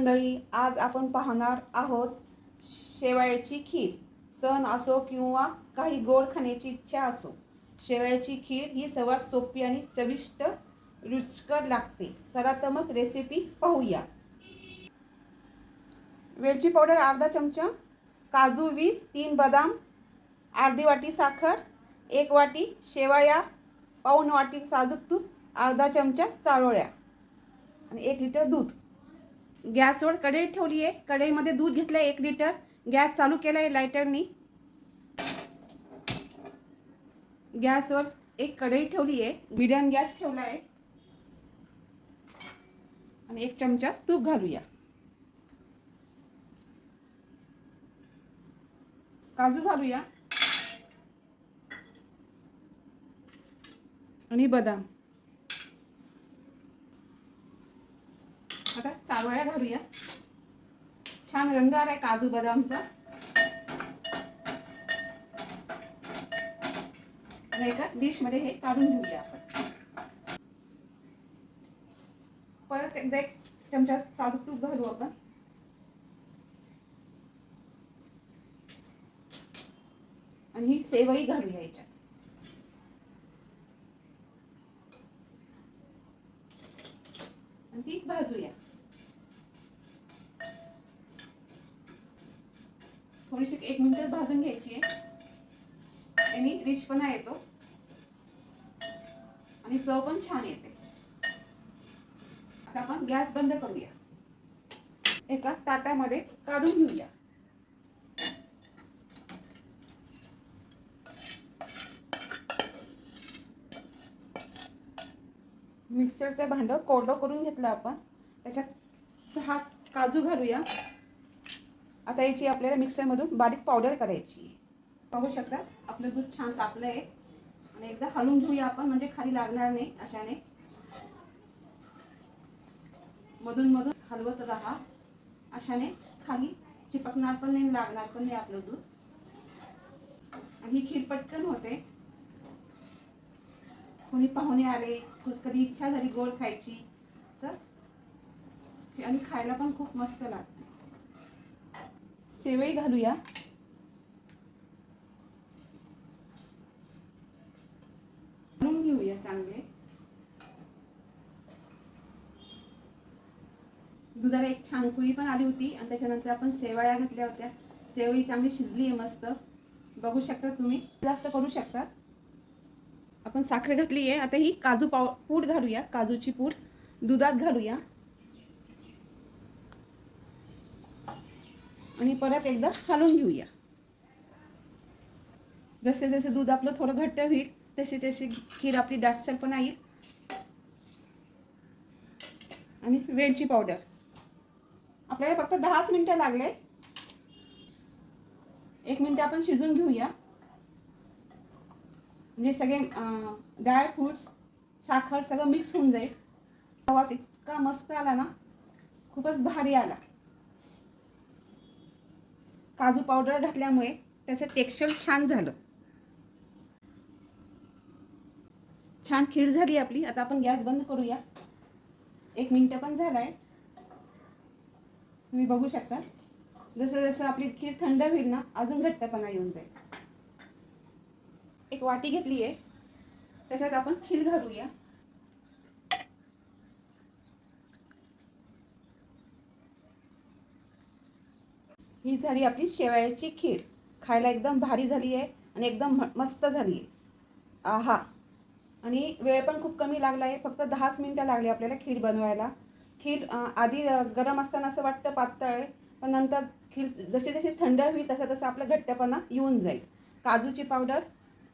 मंडळी, आज आपण पाहणार आहोत शेवयाची खीर. सण असो किंवा काही गोड खाण्याची इच्छा असो, शेवयाची खीर ही सर्वात सोपी आणि चविष्ट रुचकर लागते. चला तर मग रेसिपी पाहूया. वेलची पावडर अर्धा चमचा, काजू 20, 3 बदाम, अर्धी वाटी साखर, 1 वाटी शेवया, पाऊण वाटी साजूक तूप, अर्धा चमचा चारोळ्या आणि 1 लिटर दूध. गॅसवर कढई ठेवली आहे. कढईमध्ये दूध घेतलं आहे 1 लिटर. गॅस चालू केला आहे लायटरनी. गॅसवर एक कढई ठेवली आहे, मीडियम गॅस ठेवला आहे आणि 1 चमचा तूप घालूया. काजू घालूया आणि बदाम. आता चारोळ्या घालूया. छान रंग आलाय काजू बदामचा. एका डिश मध्ये हे काढून घेऊया आपण. परत एकदा 1 चमचा साजूक तूप घालू आपण. आणि ही सेवई घालूया याच्यात. आणि ती भाजूया. थोडीशी 1 मिनिट भाजून घ्यायची आहे. यानी रिचपणा येतो आणि चव पण छान येते. आता आपण गॅस बंद करूया. एका ताटामध्ये काढून घेऊया. मिक्सरचं भांडं कोरडं करून घेतलं आपण. त्याच्यात 6 काजू घालूया. आता याची आपल्याला मिक्सरमधून बारीक पावडर करायची. पाहू शकता आपलं दूध छान तापलं आहे. आणि एकदा हलवून घेऊया आपण, म्हणजे खाली लागणार नाही. अशाने मधून मधून हलवत राहा. अशाने खाली चिपकणार पण नाही, लागणार पण नाही आपलं दूध. आणि ही खीर पटकन होते. कोणी पाहुणे आले, कधी इच्छा झाली गोड खायची तर, आणि खायला पण खूप मस्त लागते. सेवई घालूया. हलवून घेऊया चांगले. दुधाला एक छान उकळी पण आली होती आणि त्याच्यानंतर आपण सेवया घातल्या होत्या. सेवई चांगली शिजली आहे मस्त. बघू शकता तुम्ही, जास्त करू शकता. आपण साखर घातली आहे. आता ही काजू पूड घालूया. काजूची पूड दुधात घालूया आणि परत एकदा हलवून घेऊया. जसे जसे दूध आपलं थोडं घट्ट होईल तशी तशी खीर आपली दाटसर पण येईल. आणि वेलची पावडर आपल्याला फक्त 10 मिनिटं लागले. 1 मिनिट आपण शिजून घेऊया. म्हणजे सगळे ड्राय फ्रूट्स, साखर सगळं मिक्स होऊन जाईल. आवाज इतका मस्त आला ना, खूपच भारी आला. काजू पावडर घातल्यामुळे त्याचं टेक्स्चर छान झालं. छान खीर झाली आपली. आता आपण गॅस बंद करूया. 1 मिनिट पण झालाय. तुम्ही बघू शकता. जसं जसं आपली खीर थंड होईल ना, अजून घट्टपणा येऊन जाईल. एक वाटी घेतली आहे, त्याच्यात आपण खीर घालूया. ही झाली आपली शेवयाची खीर. खायला एकदम भारी झाली आहे आणि एकदम मस्त झाली आहे. आहा. आणि वेळ पण खूप कमी लागला आहे. फक्त 10 मिनिटं लागली आपल्याला खीर बनवायला. खीर आधी गरम असताना असं वाटतं पातळ आहे, पण नंतर खीर जशी जशी थंड होईल तसं तसं आपलं घट्टपणा येऊन जाईल. काजूची पावडर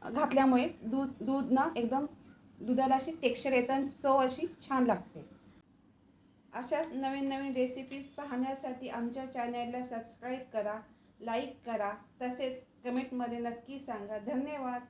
घातल्यामुळे दूध ना एकदम दुधाला अशी टेक्स्चर येतं आणि चव अशी छान लागते. अशाच नवीन नवीन रेसिपीज पाहण्यासाठी आमच्या चॅनलला सबस्क्राईब करा, लाईक करा, तसेच कमेंटमध्ये नक्की सांगा. धन्यवाद.